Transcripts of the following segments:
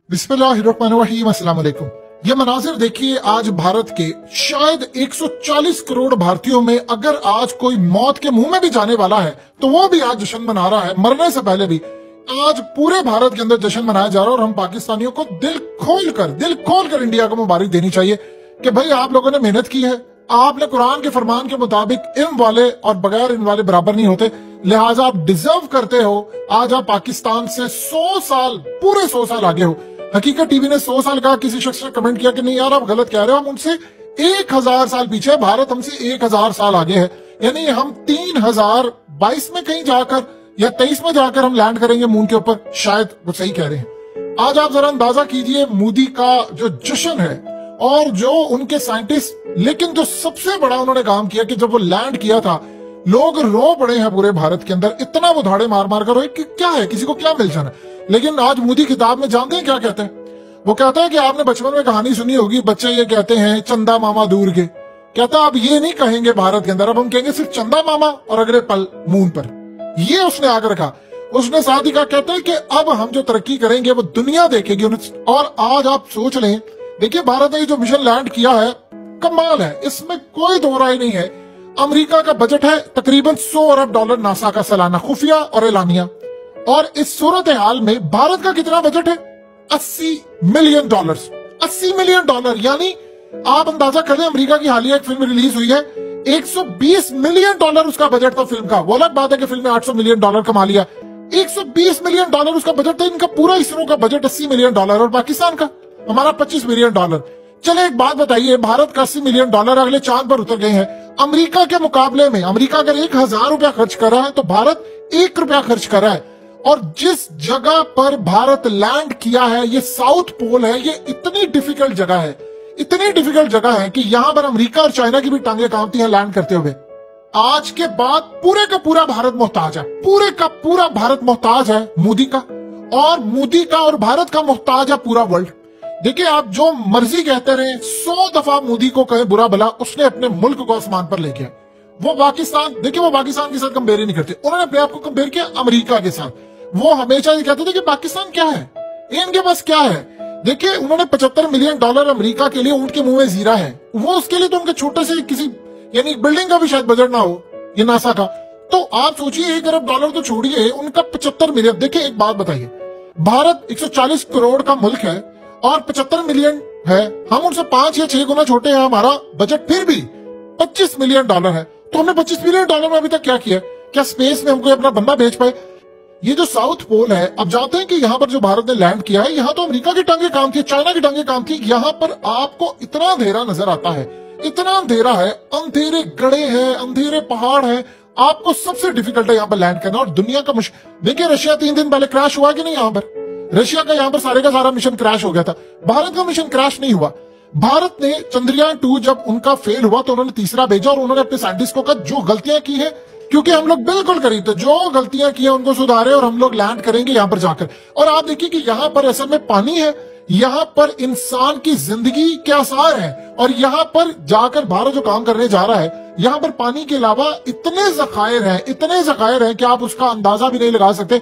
बिस्मिल्लाहिर्रहमानिर्रहीम, अस्सलाम वालेकुम। ये मनाजिर देखिए, आज भारत के शायद 140 करोड़ भारतीयों में अगर आज कोई मौत के मुंह में भी जाने वाला है तो वो भी आज जश्न मना रहा है। मरने से पहले भी आज पूरे भारत के अंदर जश्न मनाया जा रहा है और हम पाकिस्तानियों को दिल खोल कर इंडिया को मुबारक देनी चाहिए कि भाई आप लोगों ने मेहनत की है, आपने कुरान के फरमान के मुताबिक इल्म वाले और बगैर इल्म वाले बराबर नहीं होते, लिहाजा आप डिजर्व करते हो। आज आप पाकिस्तान से 100 साल, पूरे 100 साल आगे हो। हकीकत टीवी ने 100 साल कहा, किसी शख्स ने कमेंट किया कि नहीं यार आप गलत कह रहे हो, हम उनसे 1000 साल पीछे, भारत हमसे 1000 साल आगे है। यानी हम 3022 में कहीं जाकर या 23 में जाकर हम लैंड करेंगे मून के ऊपर, शायद वो सही कह रहे हैं। आज आप जरा अंदाजा कीजिए मोदी का जो जश्न है और जो उनके साइंटिस्ट, लेकिन जो सबसे बड़ा उन्होंने काम किया कि जब वो लैंड किया था लोग रो पड़े हैं पूरे भारत के अंदर, इतना वो धाड़े मार मार कर रोए कि क्या है, किसी को क्या मिल जाना। लेकिन आज मोदी किताब में जानते हैं क्या कहते हैं? वो कहता है कि आपने बचपन में कहानी सुनी होगी, बच्चे ये कहते हैं चंदा मामा दूर के। कहता अब ये नहीं कहेंगे भारत के अंदर, अब हम कहेंगे सिर्फ चंदा मामा और अगले पल मून पर। ये उसने आकर कहा। उसने साथ ही कहा, कहते हैं कि अब हम जो तरक्की करेंगे वो दुनिया देखेगी। और आज आप सोच लें, देखिए भारत ने जो मिशन लैंड किया है कमाल है, इसमें कोई दो राय नहीं है। अमेरिका का बजट है तकरीबन 100 अरब डॉलर नासा का सालाना, खुफिया और एलानिया। और इस सूरत हाल में भारत का कितना बजट है? 80 मिलियन डॉलर। 80 मिलियन डॉलर, यानी आप अंदाजा कर लें, अमेरिका की हालिया एक फिल्म रिलीज हुई है, 120 मिलियन डॉलर उसका बजट था फिल्म का। वो अलग बात है कि फिल्म में 800 मिलियन डॉलर कमा लिया, 120 मिलियन डॉलर उसका बजट था। इनका पूरा इसरो का बजट 80 मिलियन डॉलर और पाकिस्तान का हमारा 25 मिलियन डॉलर। चले एक बात बताइए, भारत का 80 मिलियन डॉलर अगले चांद पर उतर गए हैं। अमेरिका के मुकाबले में अमेरिका अगर 1000 रुपया खर्च कर रहा है तो भारत 1 रुपया खर्च कर रहा है। और जिस जगह पर भारत लैंड किया है, ये साउथ पोल है, ये इतनी डिफिकल्ट जगह है, इतनी डिफिकल्ट जगह है कि यहां पर अमेरिका और चाइना की भी टांगे कांपती हैं लैंड करते हुए। आज के बाद पूरे का पूरा भारत मोहताज है, पूरे का पूरा भारत मोहताज है मोदी का, और मोदी का और भारत का मोहताज है पूरा वर्ल्ड। देखिए आप जो मर्जी कहते रहे, 100 दफा मोदी को कहे बुरा भला, उसने अपने मुल्क को आसमान पर ले गया। वो पाकिस्तान, देखिए वो पाकिस्तान के साथ कंपेयर ही नहीं करते, उन्होंने अपने आप को कंपेयर किया अमेरिका के साथ। वो हमेशा ये कहते थे कि पाकिस्तान क्या है, इनके पास क्या है। देखिए उन्होंने 75 मिलियन डॉलर अमेरिका के लिए, ऊंट के मुंह में जीरा है, वो उसके लिए तो उनके छोटे से किसी यानी बिल्डिंग का भी शायद बजट ना हो, ये नासा का। तो आप सोचिए 1 अरब डॉलर तो छोड़िए, उनका 75 मिलियन। देखिए एक बात बताइए, भारत 140 करोड़ का मुल्क है और 75 मिलियन है, हम उनसे 5 या 6 गुना छोटे हैं, हमारा बजट फिर भी 25 मिलियन डॉलर है। तो हमने 25 मिलियन डॉलर में अभी तक क्या किया? क्या स्पेस में हमको अपना बंदा भेज पाए? ये जो साउथ पोल है, अब जानते हैं कि यहाँ पर जो भारत ने लैंड किया है, यहाँ तो अमेरिका की टांगे काम थी, चाइना की टांगे काम थी। यहाँ पर आपको इतना अंधेरा नजर आता है, इतना अंधेरा है, अंधेरे गड़े हैं, अंधेरे पहाड़ है, आपको सबसे डिफिकल्ट है यहाँ पर लैंड करना। और दुनिया का देखिए रशिया 3 दिन पहले क्रैश हुआ कि नहीं, यहाँ पर रशिया का यहाँ पर सारे का सारा मिशन क्रैश हो गया था। भारत का मिशन क्रैश नहीं हुआ। भारत ने चंद्रयान 2 जब उनका फेल हुआ तो उन्होंने तीसरा भेजा और उन्होंने अपने साइंटिस्ट को कहा जो गलतियां की है, क्योंकि हम लोग बिल्कुल करीब थे, जो गलतियां की है उनको सुधारे और हम लोग लैंड करेंगे यहाँ पर जाकर। और आप देखिए कि यहाँ पर असल में पानी है, यहाँ पर इंसान की जिंदगी के आसार है, और यहाँ पर जाकर भारत जो काम करने जा रहा है, यहाँ पर पानी के अलावा इतने जखायर हैं, इतने जखायर हैं कि आप उसका अंदाजा भी नहीं लगा सकते।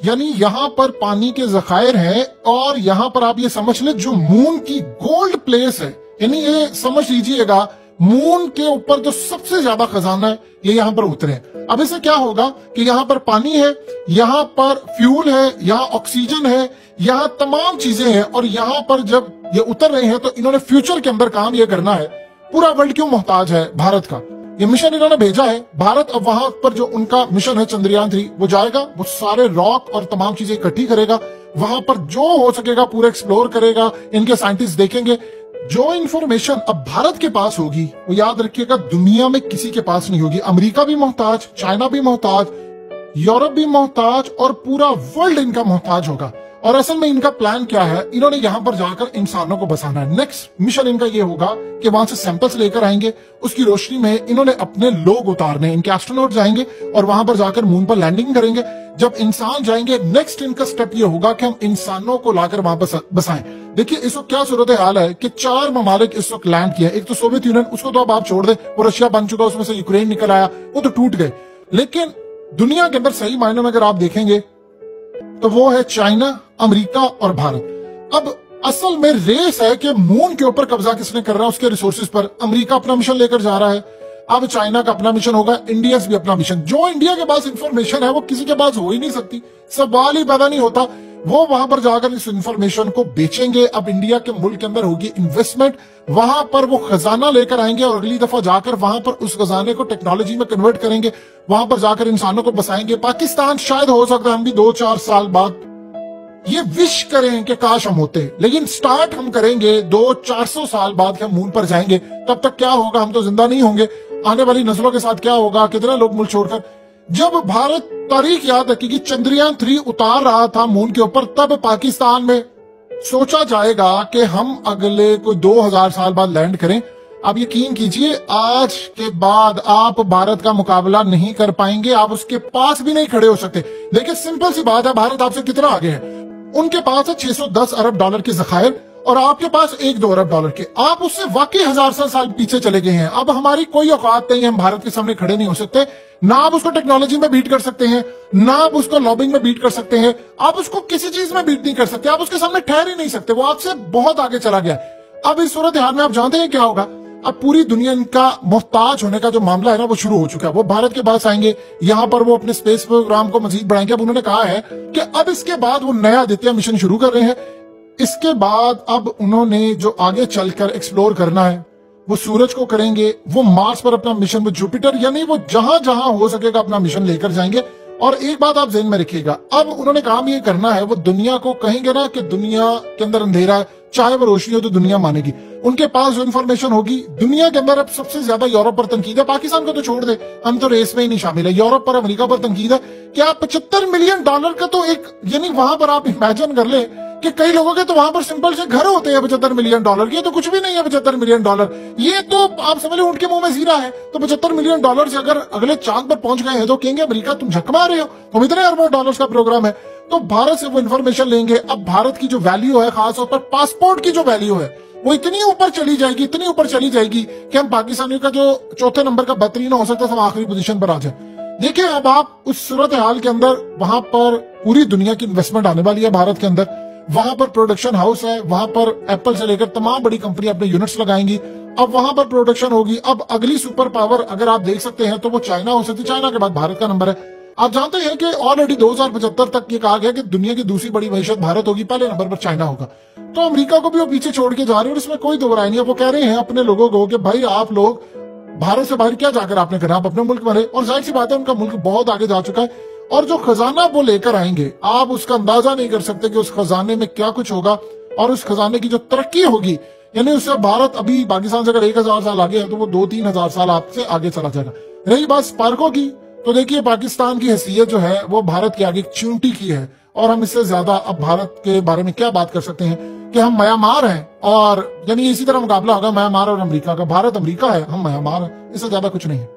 यानी यहाँ पर पानी के जखायर हैं और यहाँ पर आप ये समझ ले जो मून की गोल्ड प्लेस है, यानी ये समझ लीजिएगा मून के ऊपर जो सबसे ज्यादा खजाना है ये यहाँ पर उतरे हैं। अब इससे क्या होगा कि यहाँ पर पानी है, यहाँ पर फ्यूल है, यहाँ ऑक्सीजन है, यहाँ तमाम चीजें हैं, और यहाँ पर जब ये उतर रहे हैं तो इन्होंने फ्यूचर के अंदर काम ये करना है। पूरा वर्ल्ड क्यों मोहताज है भारत का? ये मिशन इन्होंने भेजा है, भारत अब वहां पर जो उनका मिशन है चंद्रयान 3 वो जाएगा, वो सारे रॉक और तमाम चीजें इकट्ठी करेगा, वहां पर जो हो सकेगा पूरा एक्सप्लोर करेगा, इनके साइंटिस्ट देखेंगे। जो इंफॉर्मेशन अब भारत के पास होगी वो याद रखिएगा दुनिया में किसी के पास नहीं होगी। अमेरिका भी मोहताज, चाइना भी मोहताज, यूरोप भी मोहताज, और पूरा वर्ल्ड इनका मोहताज होगा। और असल में इनका प्लान क्या है, इन्होंने यहाँ पर जाकर इंसानों को बसाना है। नेक्स्ट मिशन इनका ये होगा कि वहां से सैंपल्स लेकर आएंगे, उसकी रोशनी में इन्होंने अपने लोग उतारने, इनके एस्ट्रोनॉट जाएंगे और वहां पर जाकर मून पर लैंडिंग करेंगे। जब इंसान जाएंगे, नेक्स्ट इनका स्टेप ये होगा कि हम इंसानों को लाकर वहां पर बसाएं। देखिए इस वक्त क्या सूरत हाल है कि 4 ममालिक इस वक्त लैंड किया। एक तो सोवियत यूनियन, उसको तो अब आप छोड़ दे, वो रशिया बन चुका, उसमें से यूक्रेन निकल आया, वो तो टूट गए। लेकिन दुनिया के अंदर सही मायनों में अगर आप देखेंगे तो वो है चाइना, अमेरिका और भारत। अब असल में रेस है कि मून के ऊपर कब्जा किसने कर रहा है उसके रिसोर्सेज पर। अमेरिका अपना मिशन लेकर जा रहा है, अब चाइना का अपना मिशन होगा, इंडिया भी अपना मिशन। जो इंडिया के पास इंफॉर्मेशन है वो किसी के पास हो ही नहीं सकती, सवाल ही पैदा नहीं होता। वो वहां पर जाकर इस इंफॉर्मेशन को बेचेंगे। अब इंडिया के मुल्क के अंदर होगी इन्वेस्टमेंट, वहां पर वो खजाना लेकर आएंगे और अगली दफा जाकर वहां पर उस खजाने को टेक्नोलॉजी में कन्वर्ट करेंगे, वहां पर जाकर इंसानों को बसाएंगे। पाकिस्तान शायद हो सकता है हम भी 2-4 साल बाद ये विश करें कि काश हम होते, लेकिन स्टार्ट हम करेंगे 200-400 साल बाद कि हम मून पर जाएंगे। तब तक क्या होगा, हम तो जिंदा नहीं होंगे। आने वाली नस्लों के साथ क्या होगा, कितने लोग मुल्क छोड़कर। जब भारत, तारीख याद रखी कि चंद्रयान 3 उतार रहा था मून के ऊपर, तब पाकिस्तान में सोचा जाएगा कि हम अगले कोई 2000 साल बाद लैंड करें। आप यकीन कीजिए आज के बाद आप भारत का मुकाबला नहीं कर पाएंगे, आप उसके पास भी नहीं खड़े हो सकते। देखिए सिंपल सी बात है, भारत आपसे कितना आगे है। उनके पास है 610 अरब डॉलर के जखायर और आपके पास 1-2 अरब डॉलर के। आप उससे वाकई 1000 साल पीछे चले गए हैं। अब हमारी कोई औकात नहीं है, हम भारत के सामने खड़े नहीं हो सकते। ना आप उसको टेक्नोलॉजी में बीट कर सकते हैं, ना आप उसको लॉबिंग में बीट कर सकते हैं, आप उसको किसी चीज में बीट नहीं कर सकते, आप उसके सामने ठहर ही नहीं सकते। वो आपसे बहुत आगे चला गया। अब इस सूरत हाल में आप जानते हैं क्या होगा, अब पूरी दुनिया इनका मोहताज होने का जो मामला है ना वो शुरू हो चुका है। वो भारत के पास आएंगे, यहाँ पर वो अपने स्पेस प्रोग्राम को मजीद बढ़ाएंगे। अब उन्होंने कहा है कि अब इसके बाद वो नया आदित्य मिशन शुरू कर रहे हैं। इसके बाद अब उन्होंने जो आगे चलकर एक्सप्लोर करना है वो सूरज को करेंगे, वो मार्स पर अपना मिशन, वो जुपिटर, यानी वो जहां जहां हो सकेगा अपना मिशन लेकर जाएंगे। और एक बात आप ज़हन में रखिएगा, अब उन्होंने काम ये करना है, वो दुनिया को कहेंगे ना कि दुनिया के अंदर अंधेरा है, चाहे वो रोशनी हो तो दुनिया मानेगी। उनके पास जो इन्फॉर्मेशन होगी, दुनिया के अंदर अब सबसे ज्यादा यूरोप पर तनकीद है, पाकिस्तान को तो छोड़ दे, हम तो रेस में ही नहीं शामिल है। यूरोप पर, अमेरिका पर तनकीद है कि आप $75 मिलियन का तो एक, यानी वहां पर आप इमेजिन कर ले कि कई लोगों के तो वहां पर सिंपल से घर होते हैं $75 मिलियन के, तो कुछ भी नहीं है $75 मिलियन। ये तो आप समझ लो उनके मुंह में जीरा है। तो $75 मिलियन से अगर अगले चांद पर पहुंच गए हैं तो कहेंगे अमेरिका तुम झक मार रहे हो, तुम इतने अरबों डॉलर्स का प्रोग्राम है। तो भारत से वो इन्फॉर्मेशन लेंगे। अब भारत की जो वैल्यू है, खासतौर पर पासपोर्ट की जो वैल्यू है, वो इतनी ऊपर चली जाएगी, इतनी ऊपर चली जाएगी कि हम पाकिस्तानियों का जो चौथे नंबर का बेहतरीन हो सकता है हम आखिरी पोजीशन पर आ जाए। देखिए अब आप उस सूरत हाल के अंदर, वहां पर पूरी दुनिया की इन्वेस्टमेंट आने वाली है भारत के अंदर। वहां पर प्रोडक्शन हाउस है, वहां पर एप्पल से लेकर तमाम बड़ी कंपनी अपने यूनिट्स लगाएंगी। अब वहां पर प्रोडक्शन होगी। अब अगली सुपर पावर अगर आप देख सकते हैं तो वो चाइना हो सकती है। चाइना के बाद भारत का नंबर है। आप जानते हैं कि ऑलरेडी 2075 तक ये कहा गया कि दुनिया की दूसरी बड़ी मैशत भारत होगी, पहले नंबर पर चाइना होगा। तो अमेरिका को भी वो पीछे छोड़ के जा रहे हैं और इसमें कोई दो राय नहीं है। वो कह रहे हैं अपने लोगों को कि भाई आप लोग भारत से बाहर क्या जाकर आपने करना, आप अपने मुल्क में रहे। और जाहिर सी बात है उनका मुल्क बहुत आगे जा चुका है और जो खजाना वो लेकर आएंगे, आप उसका अंदाजा नहीं कर सकते कि उस खजाने में क्या कुछ होगा। और उस खजाने की जो तरक्की होगी, यानी उससे भारत अभी पाकिस्तान से अगर 1000 साल आगे है तो वो 2-3 हजार साल आपसे आगे चला जाएगा। रही बात स्पार्को की, तो देखिए पाकिस्तान की हैसियत जो है वो भारत के आगे चींटी की है। और हम इससे ज्यादा अब भारत के बारे में क्या बात कर सकते हैं कि हम म्यांमार हैं, और यानी इसी तरह मुकाबला होगा म्यांमार और अमेरिका का। भारत अमेरिका है, हम म्यांमार हैं, इससे ज्यादा कुछ नहीं है।